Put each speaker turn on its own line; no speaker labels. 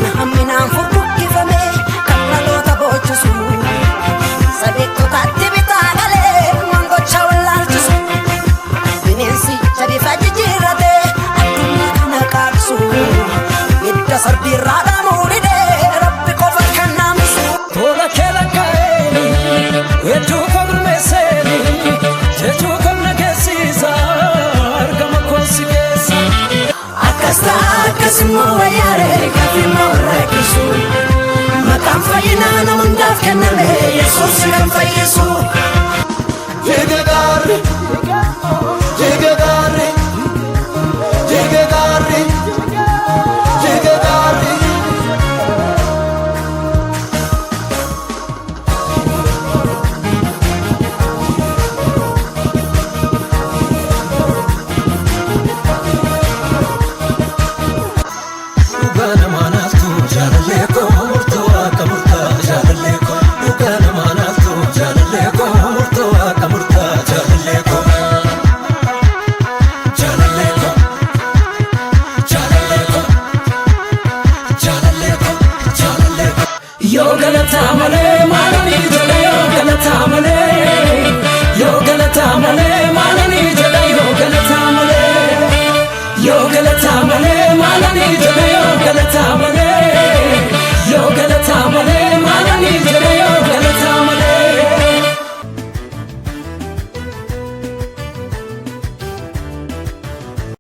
Naminaan furguggifame kan dhaloota boochisu sadeettotaatti bitaa galee mangocha wallaalchisu bineensicha bifa jijjiirrate addunyaa kana qaabsu hidda sarbiirraa dhaamuu didee rabbi qofa kan naamsu tola kee lakkaa'ee hedduu kogurmeessee jechuu qabna geessiisa argama koonsi keessa akkasta akkasummoo wayyaaree kafiima warraaqisu maqaan fayyinaa nama hundaaf kenname Yesuus kan fayyisu Jigagaarri Jigagaarri Jigagaarri Jigagaarri Yo galata male manani jala yo galata male yo galata male manani jala yo galata male yo galata male manani jala yo galata male